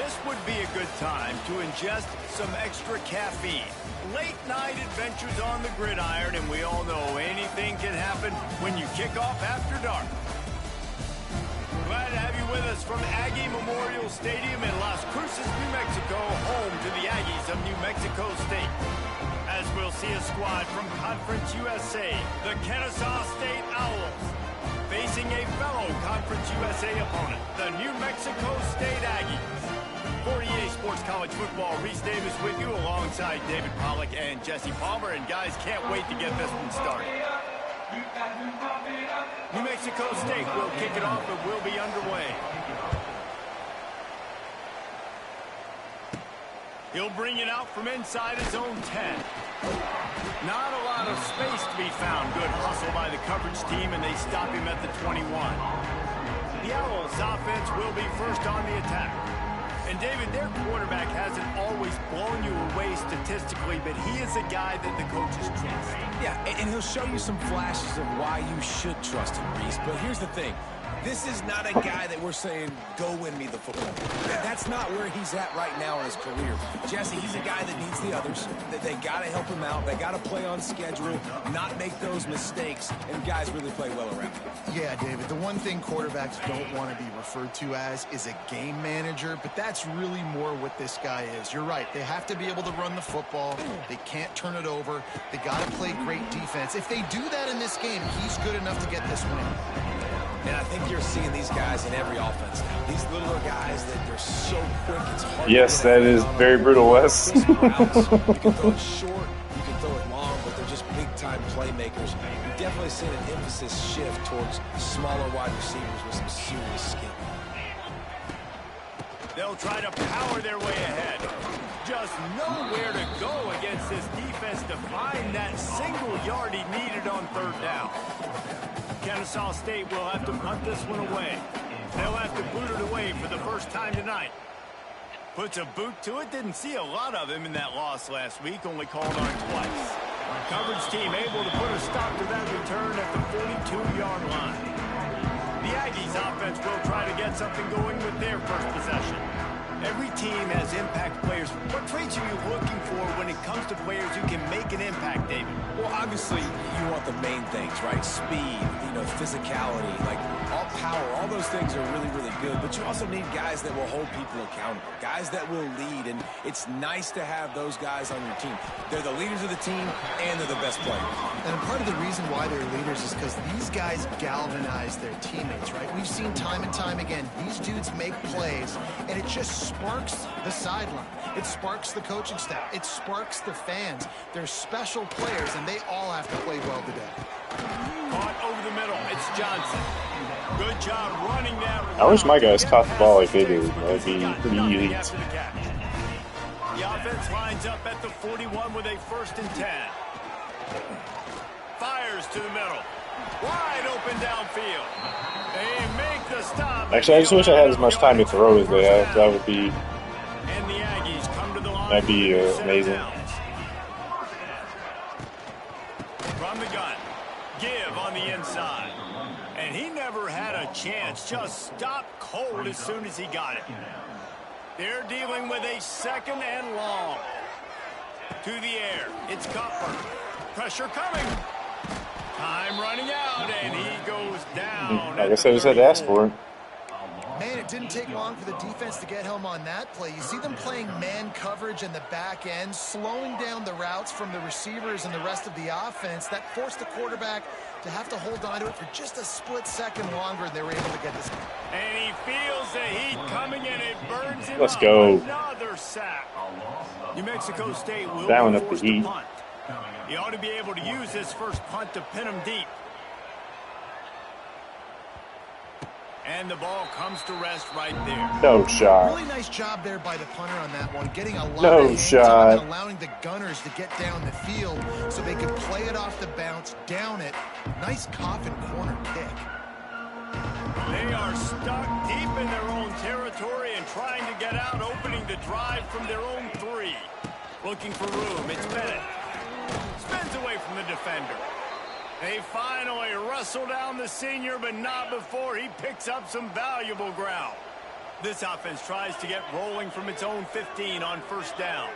This would be a good time to ingest some extra caffeine. Late night adventures on the gridiron, and we all know anything can happen when you kick off after dark. Glad to have you with us from Aggie Memorial Stadium in Las Cruces, New Mexico, home to the Aggies of New Mexico State. As we'll see a squad from Conference USA, the Ncaa State Owls, facing a fellow Conference USA opponent, the New Mexico State Aggies. 48 Sports College Football, Reese Davis with you alongside David Pollack and Jesse Palmer. And guys, can't wait to get this one started. New Mexico State will kick it off and will be underway. He'll bring it out from inside his own 10. Not a lot of space to be found. Good hustle by the coverage team, and they stop him at the 21. The Owls offense will be first on the attack. And David, their quarterback hasn't always blown you away statistically, but he is a guy that the coaches trust. Yeah, and he'll show you some flashes of why you should trust him, Reese. But here's the thing. This is not a guy that we're saying, go win me the football. That's not where he's at right now in his career. Jesse, he's a guy that needs the others. They got to help him out. They got to play on schedule, not make those mistakes, and guys really play well around him. Yeah, David, the one thing quarterbacks don't want to be referred to as is a game manager, but that's really more what this guy is. You're right. They have to be able to run the football. They can't turn it over. They got to play great defense. If they do that in this game, he's good enough to get this win. And I think you're seeing these guys in every offense now. These littler guys that they're so quick, it's hard. Yes, that is very brutal, Wes. You can throw it short, you can throw it long, but they're just big-time playmakers. You've definitely seen an emphasis shift towards smaller wide receivers with some serious skill. They'll try to power their way ahead. Just nowhere to go against this defense to find that single yard he needed on third down. Ncaa State will have to punt this one away. They'll have to boot it away for the first time tonight. Puts a boot to it. Didn't see a lot of him in that loss last week. Only called on twice. Coverage team able to put a stop to that return at the 42-yard line. The Aggies offense will try to get something going with their first possession. Every team has impact players. What traits are you looking for when it comes to players who can make an impact, David? Well, obviously, you want the main things, right? Speed, physicality, like all power, all those things are really, really good. But you also need guys that will hold people accountable, guys that will lead. And it's nice to have those guys on your team. They're the leaders of the team, and they're the best players. And part of the reason why they're leaders is because these guys galvanize their teammates, right? We've seen time and time again, these dudes make plays, and it just sparks the sideline. It sparks the coaching staff. It sparks the fans. They're special players, and they all have to play well today. Caught over the middle. It's Johnson. Good job running that. I wish my guys caught the ball like they do. That'd be pretty easy. The offense lines up at the 41 with a 1st and 10. Fires to the middle. Wide open downfield. They make the stop. Actually, I just wish I had as much time to throw as they have. That would be. And the Aggies come to the line. That'd be amazing. From the gun. Give on the inside. And he never had a chance. Just stopped cold as soon as he got it. They're dealing with a 2nd and long. To the air. It's Cutler. Pressure coming. Time running out, and he goes down. I guess I just had to ask for it. Man, it didn't take long for the defense to get home on that play. You see them playing man coverage in the back end, slowing down the routes from the receivers and the rest of the offense. That forced the quarterback to have to hold on to it for just a split second longer, and they were able to get this. And he feels the heat coming, and it burns him. Let's go. Another sack. New Mexico State will Down be up the forced heat. to punt. He ought to be able to use this first punt to pin him deep. And the ball comes to rest right there. No shot. Really nice job there by the punter on that one, getting a lot No of hands shot. on and allowing the gunners to get down the field so they could play it off the bounce, down it. Nice coffin corner kick. They are stuck deep in their own territory and trying to get out, opening the drive from their own 3. Looking for room. It's Bennett. Spins away from the defender. They finally wrestle down the senior, but not before he picks up some valuable ground. This offense tries to get rolling from its own 15 on first down.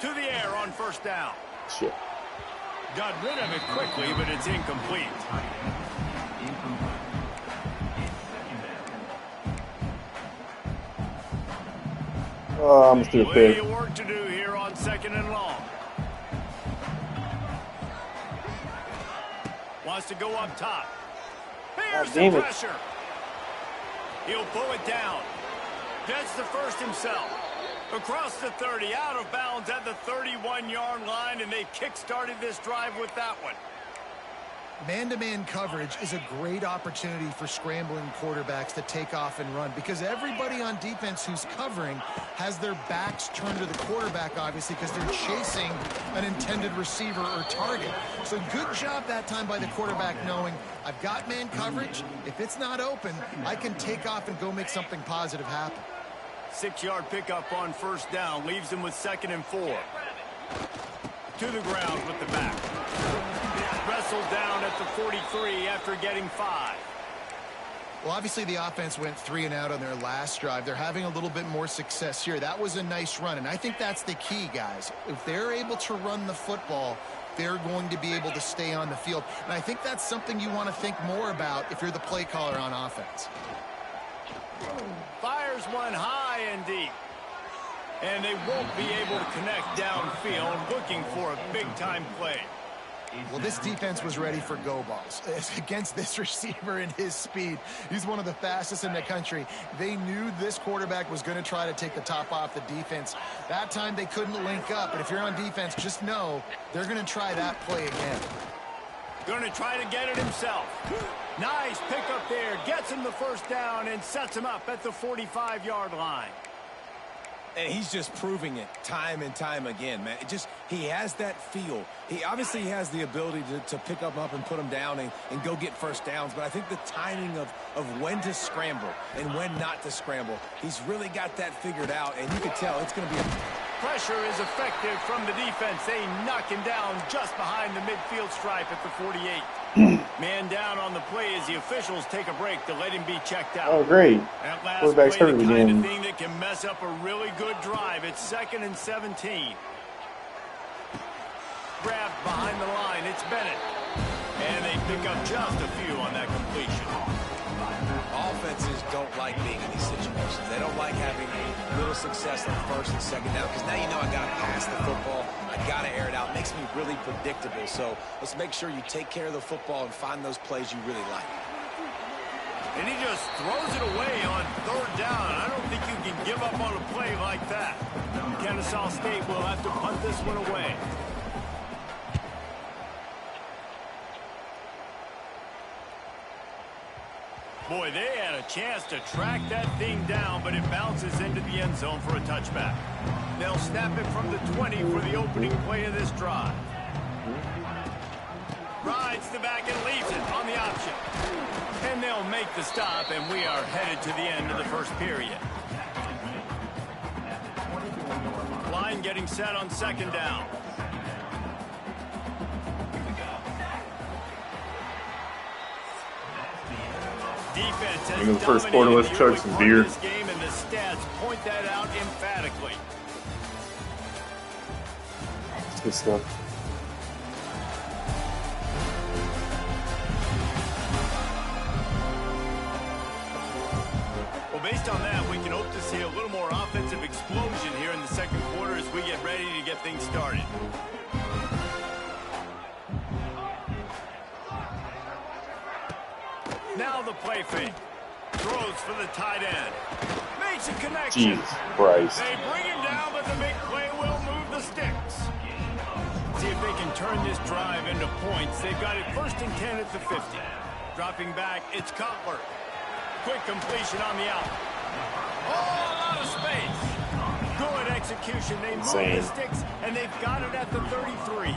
To the air on first down. Shit. Got rid of it quickly, but it's incomplete. Oh, I'm still Plenty pick. of work to do here on second and long. Wants to go up top. Here's the pressure. He'll pull it down. Gets the first himself. Across the 30, out of bounds at the 31-yard line, and they kick-started this drive with that one. Man-to-man coverage is a great opportunity for scrambling quarterbacks to take off and run, because everybody on defense who's covering has their backs turned to the quarterback, obviously, because they're chasing an intended receiver or target. So good job that time by the quarterback knowing, I've got man coverage. If it's not open, I can take off and go make something positive happen. 6-yard pickup on first down leaves him with 2nd and 4. To the ground with the back. Wrestled down at the 43 after getting 5. Well, obviously the offense went 3 and out on their last drive. They're having a little bit more success here. That was a nice run, and I think that's the key, guys. If they're able to run the football, they're going to be able to stay on the field. And I think that's something you want to think more about if you're the play caller on offense. Fires one high and deep. And they won't be able to connect downfield, looking for a big-time play. Well, this defense was ready for go balls. Against this receiver and his speed, he's one of the fastest in the country. They knew this quarterback was going to try to take the top off the defense. That time they couldn't link up, but if you're on defense, just know they're going to try that play again. Going to try to get it himself. Nice pickup there. Gets him the first down and sets him up at the 45-yard line. And he's just proving it time and time again, man. He has that feel. He obviously has the ability to pick him up and put him down and go get first downs. But I think the timing of when to scramble and when not to scramble, he's really got that figured out. And you can tell it's going to be Pressure is effective from the defense. They knock him down just behind the midfield stripe at the 48. Man down on the play as the officials take a break to let him be checked out. Oh, great. That last Quarterback's play, hurt the kind again. of thing that can mess up a really good drive. It's 2nd and 17. Grabbed behind the line. It's Bennett. And they pick up just a few on that completion. offenses don't like being in these situations. They don't like having little success on first and second down because now you know I got to pass the football. I got to air it out. It makes me really predictable. So let's make sure you take care of the football and find those plays you really like. And he just throws it away on third down. I don't think you can give up on a play like that. Ncaa State will have to punt this one away. Boy, they had a chance to track that thing down, but it bounces into the end zone for a touchback. They'll snap it from the 20 for the opening play of this drive. Rides the back and leaves it on the option. And they'll make the stop, and we are headed to the end of the first period. Line getting set on second down. Defense has In the first quarter, let's chug some beer. this game, and the stats point that out emphatically. Good stuff. Well, based on that, we can hope to see a little more offensive explosion here in the second quarter as we get ready to get things started. Now the play fake. Throws for the tight end. Makes a connection. Jesus Christ. They bring him down, but the big play will move the sticks. See if they can turn this drive into points. They've got it 1st and 10 at the 50. Dropping back, it's Cutler. Quick completion on the out. Oh, out of space. Good execution. They move the sticks, and they've got it at the 33.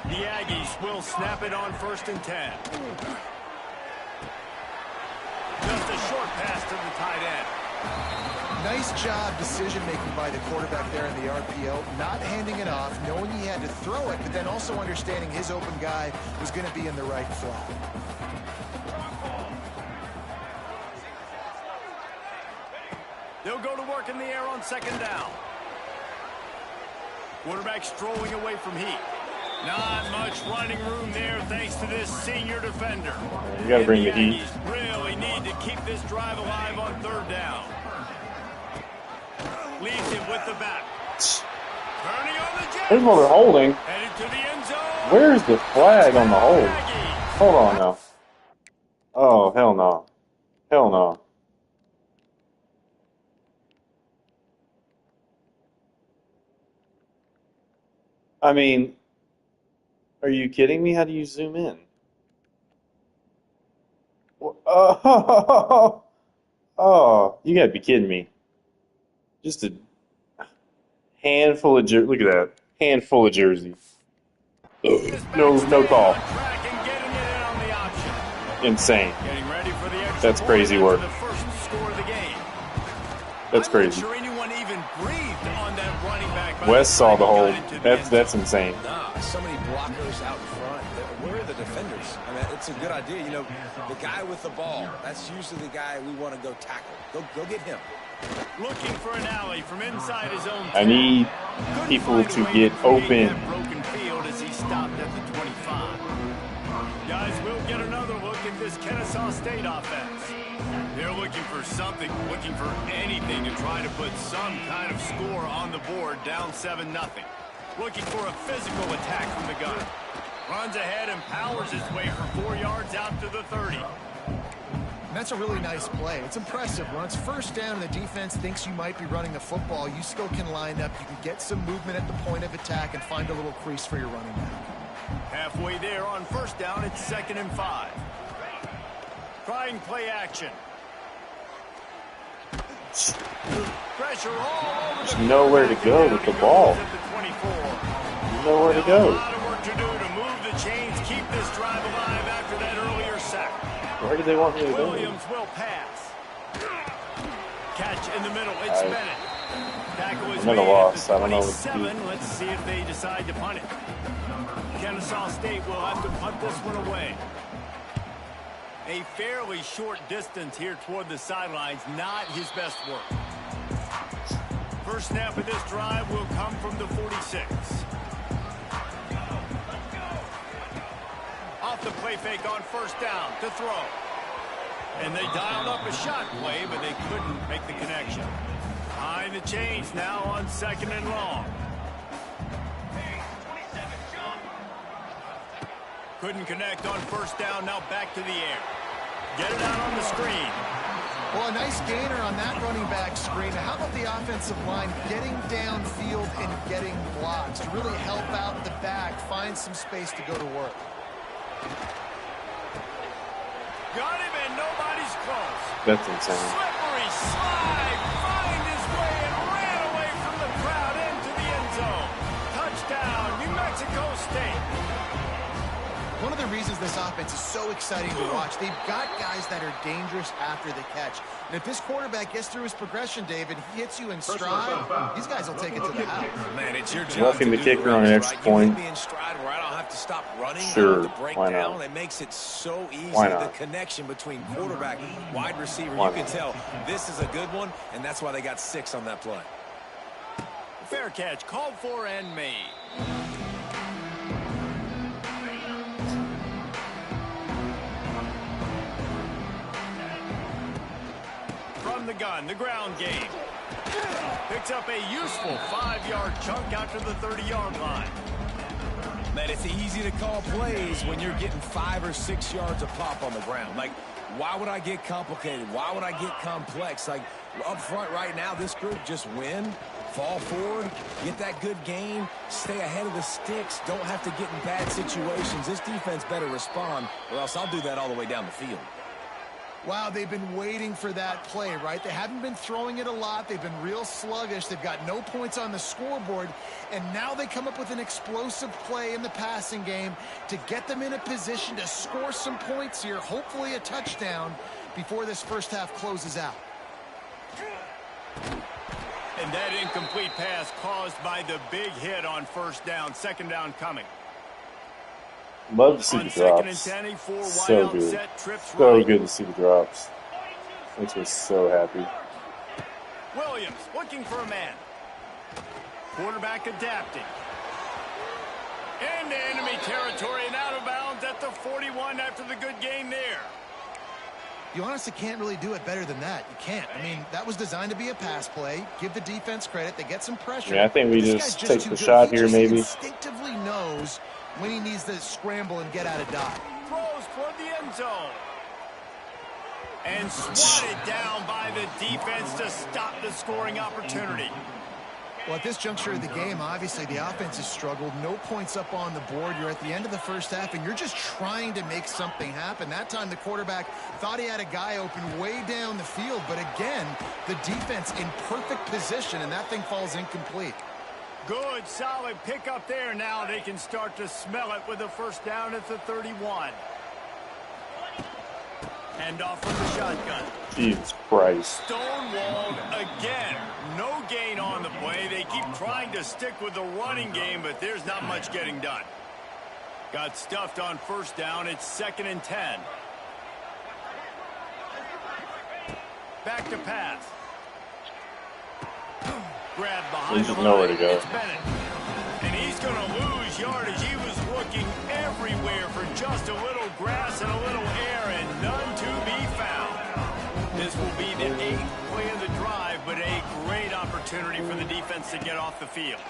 The Aggies will snap it on 1st and 10. Just a short pass to the tight end. Nice job decision-making by the quarterback there in the RPO, not handing it off, knowing he had to throw it, but then also understanding his open guy was going to be in the right flat. work in the air on second down. Quarterback strolling away from heat. Not much running room there thanks to this senior defender. You got to bring the heat. Really need to keep this drive alive on third down. Leads him with the back. Turning on the jet. There's what they're holding. Headed to the end zone. Where's the flag on the hold? Hold on now. Oh, hell no. Hell no. I mean, are you kidding me? How do you zoom in? Oh, oh, you gotta be kidding me. Just a handful of look at that. Handful of jerseys. No call. Insane. That's crazy work. That's crazy. Wes saw the hold. That's insane. Nah, so many blockers out front. Where are the defenders? I mean, it's a good idea. You know, the guy with the ball, that's usually the guy we want to go tackle. Go get him. Looking for an alley from inside his own. I need people to get open. Broken field as he stopped at the 25. Guys, we'll get another look at this Ncaa State offense. They're looking for something, looking for anything to try to put some kind of score on the board, down 7-0. Looking for a physical attack from the gun. Runs ahead and powers his way for 4 yards out to the 30. That's a really nice play. It's impressive. When it's first down and the defense thinks you might be running the football, you still can line up. You can get some movement at the point of attack and find a little crease for your running back. Halfway there on first down, it's 2nd and 5. Trying play action. Pressure all over. There's nowhere to go with the ball. There's nowhere to go. A lot of work to do to move the chains, keep this drive alive after that earlier sack. Where do they want me to go? Williams will pass. Catch in the middle. It's Bennett. Tackle is I'm at a made loss. at the I don't know what to do. 27. Let's see if they decide to punt it. Ncaa State will have to punt this one away. A fairly short distance here toward the sidelines. Not his best work. First snap of this drive will come from the 46. Off the play fake on first down to throw. And they dialed up a shot play, but they couldn't make the connection. Behind the chains now on 2nd and long. Couldn't connect on first down, now back to the air. Get it out on the screen. Well, a nice gainer on that running back screen. How about the offensive line getting downfield and getting blocks to really help out the back, find some space to go to work. Got him and nobody's close. That's insane. Slippery slide, find his way and ran away from the crowd into the end zone. Touchdown, New Mexico State. One of the reasons this offense is so exciting to watch, they've got guys that are dangerous after the catch. And if this quarterback gets through his progression, David, he hits you in stride, these guys will take it to the house. Man, it's your job. Walking the kicker on an extra point. In stride where I don't have to stop running. Sure, to break why down. not? It makes it so easy. Why not? The connection between quarterback, wide receiver. Why You can not? tell this is a good one, and that's why they got 6 on that play. Fair catch, called for and made. From the gun, the ground game. Picks up a useful 5-yard chunk out to the 30-yard line. Man, it's easy to call plays when you're getting 5 or 6 yards of pop on the ground. Like, why would I get complicated? Why would I get complex? Like, up front right now, this group just win, fall forward, get that good gain, stay ahead of the sticks, don't have to get in bad situations. This defense better respond, or else I'll do that all the way down the field. Wow, they've been waiting for that play, right? They haven't been throwing it a lot. They've been real sluggish. They've got no points on the scoreboard. And now they come up with an explosive play in the passing game to get them in a position to score some points here, hopefully a touchdown, before this first half closes out. And that incomplete pass caused by the big hit on first down. 2nd down coming. Love to see On the 2nd and drops. 10, 4 wide So out good. set, trips So right. good to see the drops. Makes me so happy. Williams looking for a man. Quarterback adapting. Into enemy territory and out of bounds at the 41 after the good game there. You honestly can't really do it better than that. You can't. I mean, that was designed to be a pass play. Give the defense credit. They get some pressure. Yeah, I think we just take the shot here, maybe. He instinctively knows when he needs to scramble and get out of dodge. Throws for the end zone. And swatted down by the defense to stop the scoring opportunity. Well, at this juncture of the game, obviously the offense has struggled. No points up on the board. You're at the end of the first half, and you're just trying to make something happen. That time the quarterback thought he had a guy open way down the field, but again, the defense in perfect position, and that thing falls incomplete. Good, solid pickup there. Now they can start to smell it with a first down at the 31. Hand off from the shotgun. Jesus Christ. Stonewalled again. No gain on the play. They keep trying to stick with the running game, but there's not much getting done. Got stuffed on first down. It's 2nd and 10. Back to pass. Grab behind There's the nowhere to line. go. It's Bennett. And he's going to lose yardage. He was looking everywhere for just a little grass and a little air, and none to be found. This will be the 8th play of the drive, but a great opportunity for the defense to get off the field.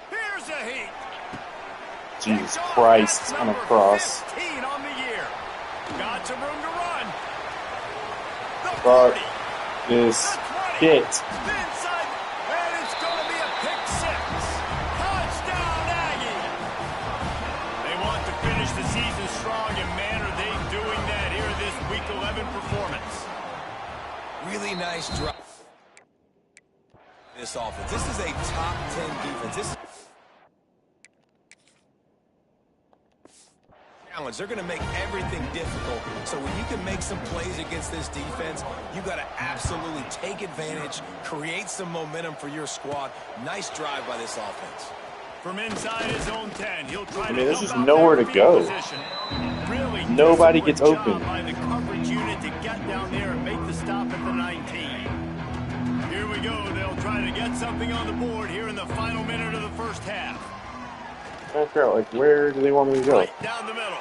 Here's a heat. Jesus Christ, on a cross. 15 on the year. Got some room to run. The Fuck 40. this The 20. shit. Inside, and it's going to be a pick 6. Touchdown, Aggie. They want to finish the season strong, and man, are they doing that here in this Week 11 performance. Really nice drive. This offense. This is a top 10 defense. They're going to make everything difficult. So when you can make some plays against this defense, you got to absolutely take advantage, create some momentum for your squad. Nice drive by this offense. From inside his own 10, he'll try to there's help just out nowhere their to field go. position. Really Nobody desperate gets job open. by the coverage unit to get down there and make the stop at the 19. Here we go. They'll try to get something on the board here in the final minute of the first half. I figure out, like, where do they want me to go? Right down the middle.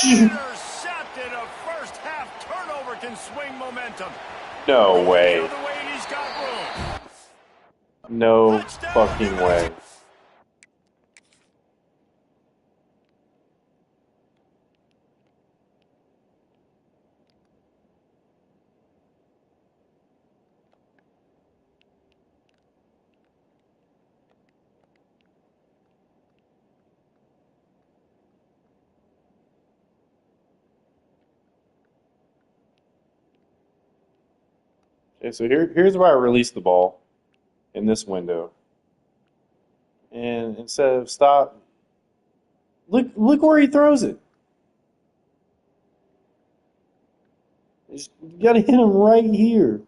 Intercepted. A first half turnover can swing momentum. No way. The other way, and he's got room. No Touchdown. fucking way. Okay, so here's where I release the ball in this window. And instead of stop, look where he throws it. You gotta hit him right here.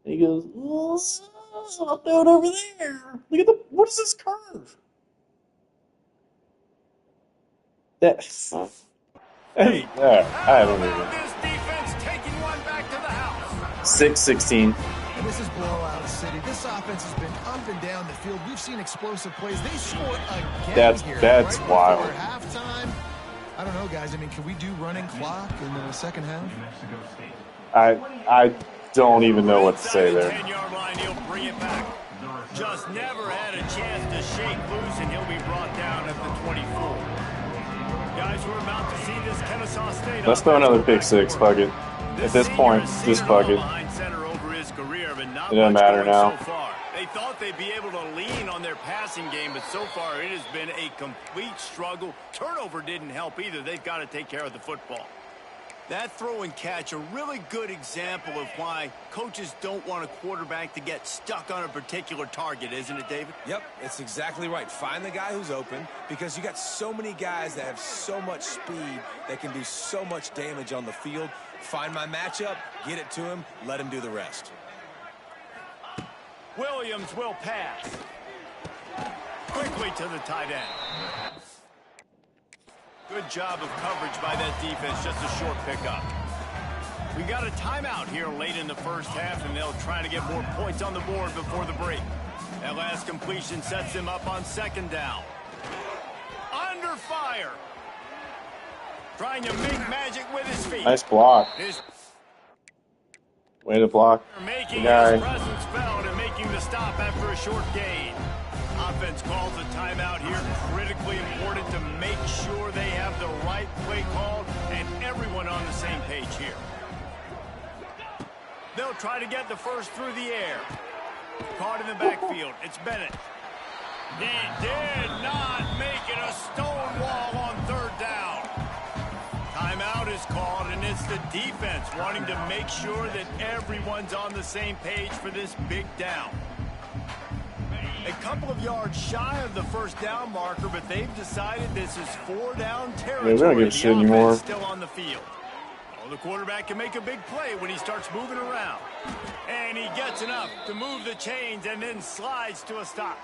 And he goes, oh, I'll throw it over there. Look at what is this curve? I don't even. This defense taking one back to the house. 6-16. And this is blowout city. This offense has been up and down the field. We've seen explosive plays. They scored again here. That's right wild. before halftime. I don't know, guys. I mean, can we do running clock in the second half? I don't even know what to say there. 10-yard line, he'll bring it back. Just never had a chance to shake loose, and he'll be brought down at the 24. Guys, we're about to see this Ncaa State. Let's throw another pick six. Fuck it. At this point, just fuck it. It doesn't matter now. So far. They thought they'd be able to lean on their passing game, but so far it has been a complete struggle. Turnover didn't help either. They've got to take care of the football. That throw and catch, a really good example of why coaches don't want a quarterback to get stuck on a particular target, isn't it, David? Yep, it's exactly right. Find the guy who's open, because you got so many guys that have so much speed that can do so much damage on the field. Find my matchup, get it to him, let him do the rest. Williams will pass. Quickly to the tight end. Good job of coverage by that defense. Just a short pickup. We got a timeout here late in the first half, and they'll try to get more points on the board before the break. That last completion sets them up on second down. Under fire. Trying to make magic with his feet. Nice block. Way to block. Making guy. his presence felt and making the stop after a short gain. Offense calls a timeout here. Critically important to make sure they have the right play called and everyone on the same page here. They'll try to get the first through the air. Caught in the backfield. It's Bennett. He did not make it a stone wall on third down. Timeout is called, and it's the defense wanting to make sure that everyone's on the same page for this big down. A couple of yards shy of the first down marker, but they've decided this is 4-down territory. Yeah, we don't give a shit anymore. Still on the field. Oh, the quarterback can make a big play when he starts moving around. And he gets enough to move the chains and then slides to a stop.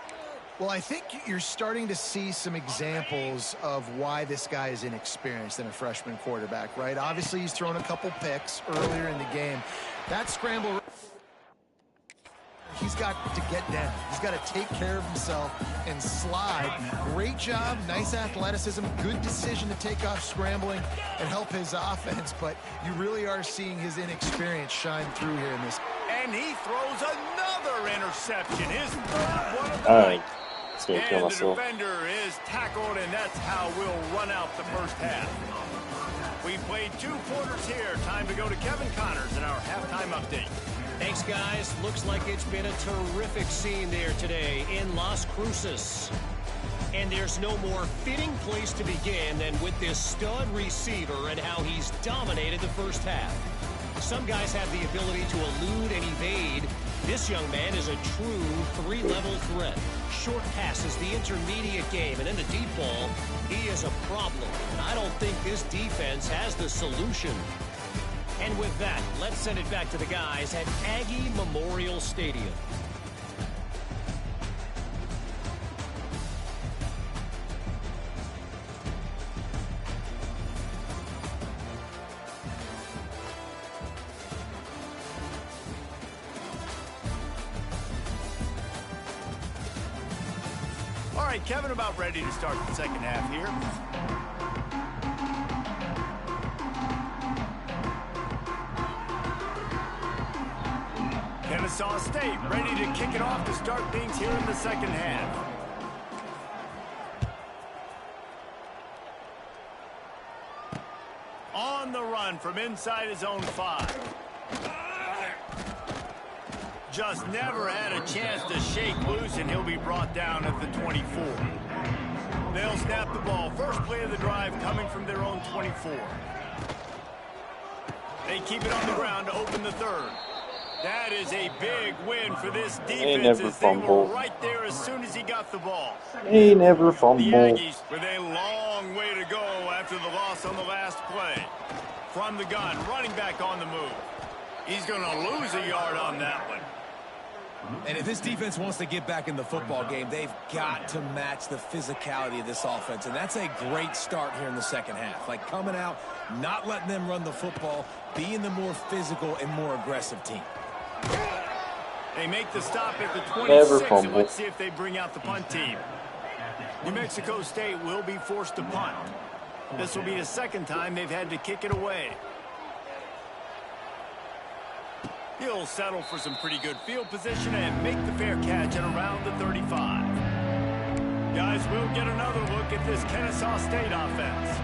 Well, I think you're starting to see some examples of why this guy is inexperienced in a freshman quarterback, right? Obviously, he's thrown a couple picks earlier in the game. That scramble, he's got to get down. He's got to take care of himself and slide. Great job, nice athleticism, good decision to take off scrambling and help his offense, but you really are seeing his inexperience shine through here in this. And he throws another interception, his third one of the night. And the defender is tackled, and that's how we'll run out the first half. We played 2 quarters here. Time to go to Kevin Connors in our halftime update. Thanks, guys. Looks like it's been a terrific scene there today in Las Cruces. And there's no more fitting place to begin than with this stud receiver and how he's dominated the first half. Some guys have the ability to elude and evade. This young man is a true 3-level threat. Short passes, the intermediate game, and in the deep ball, he is a problem. And I don't think this defense has the solution. And with that, let's send it back to the guys at Aggie Memorial Stadium. All right, Kevin, about ready to start the second half here. Ncaa State ready to kick it off to start things here in the second half. On the run from inside his own 5. Just never had a chance to shake loose, and he'll be brought down at the 24. They'll snap the ball. First play of the drive coming from their own 24. They keep it on the ground to open the third. That is a big win for this defense, as they were right there as soon as he got the ball. He never fumbled. The Aggies with a long way to go after the loss on the last play. From the gun, running back on the move. He's going to lose a yard on that one. And if this defense wants to get back in the football game, they've got to match the physicality of this offense. And that's a great start here in the second half. Like coming out, not letting them run the football, being the more physical and more aggressive team. They make the stop at the 26, and let's see if they bring out the punt team. New Mexico State will be forced to punt. This will be the second time they've had to kick it away. He'll settle for some pretty good field position and make the fair catch at around the 35. Guys, we'll get another look at this Ncaa State offense.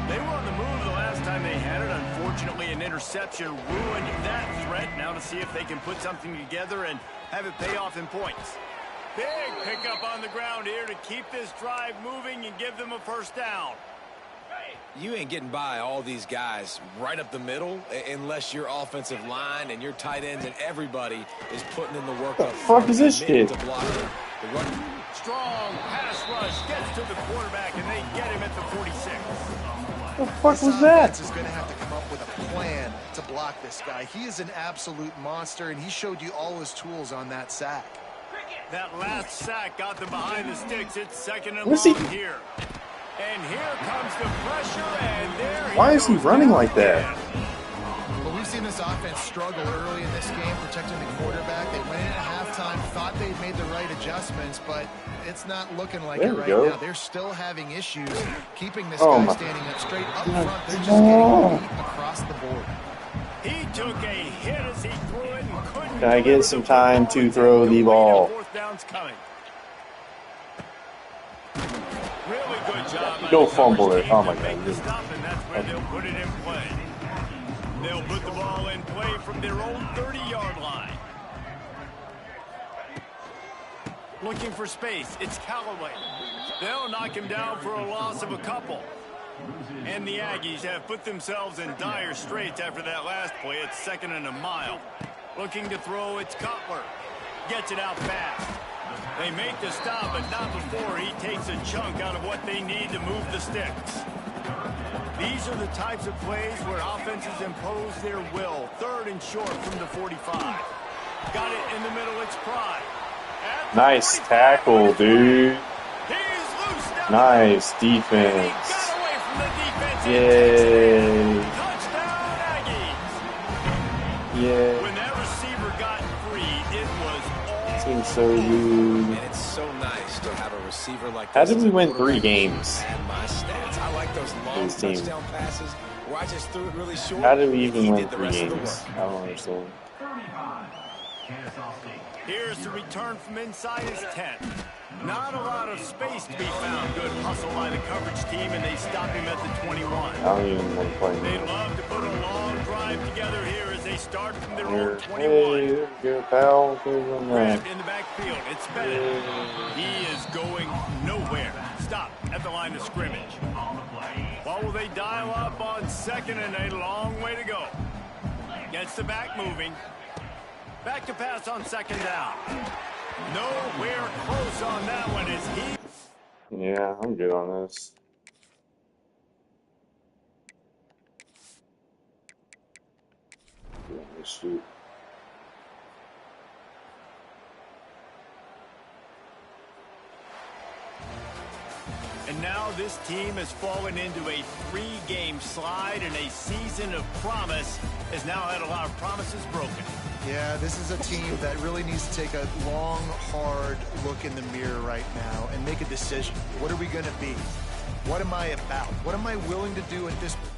They were on the move the last time they had it. Unfortunately, an interception ruined that threat. Now to see if they can put something together and have it pay off in points. Big pickup on the ground here to keep this drive moving and give them a first down. You ain't getting by all these guys right up the middle unless your offensive line and your tight ends and everybody is putting in the work. What the fuck is this shit? Strong pass rush gets to the quarterback, and they get him at the 46. What the fuck was that? This is going to have to come up with a plan to block this guy. He is an absolute monster, and he showed you all his tools on that sack. That last sack got them behind the sticks. It's second and long here. And here comes the pressure, and there he Why is he goes running down like that? But we've seen seen this offense struggle early in this game, protecting the quarterback. They went in at halftime, thought they'd made the right adjustments, but it's not looking like it right now. They're still having issues keeping this guy standing up straight up front. They're just getting beat across the board. He took a hit as he threw it and couldn't. Can I get some time to throw the ball? Fourth down's coming. Really good job. Go fumble it. Oh my God. Stop, and that's where they'll put it in play. They'll put the ball in play from their own 30-yard line. Looking for space. It's Callaway. They'll knock him down for a loss of a couple. And the Aggies have put themselves in dire straits after that last play. It's 2nd and a mile. Looking to throw, it's Cutler. Gets it out fast. They make the stop, but not before he takes a chunk out of what they need to move the sticks. These are the types of plays where offenses impose their will. 3rd and short from the 45. Got it in the middle, it's Pride. Nice tackle, dude. Nice defense. Yay. Touchdown, Aggies. Yeah. When that receiver got free, it was all. Seems so rude. And it's so nice to have a receiver like How this. did we win 3 games? And my stats. I like those long touchdown passes where I just threw it really short. How did we even win 3 games? I don't understand. Here's the return from inside his 10. Not a lot of space to be found. Good hustle by the coverage team, and they stop him at the 21. I don't even want to play. They love to put a long drive together here as they start from their own 21. Hey, there you go, pal. Grabbed in the backfield. It's Bennett. He is going nowhere. Stop at the line of scrimmage. What will they dial up on 2nd and a long way to go? Gets the back moving. Back to pass on 2nd down. Nowhere close on that one is he. Yeah, I'm good on this. Shoot. And now this team has fallen into a 3-game slide, and a season of promise has now had a lot of promises broken. Yeah, this is a team that really needs to take a long, hard look in the mirror right now and make a decision. What are we going to be? What am I about? What am I willing to do at this point?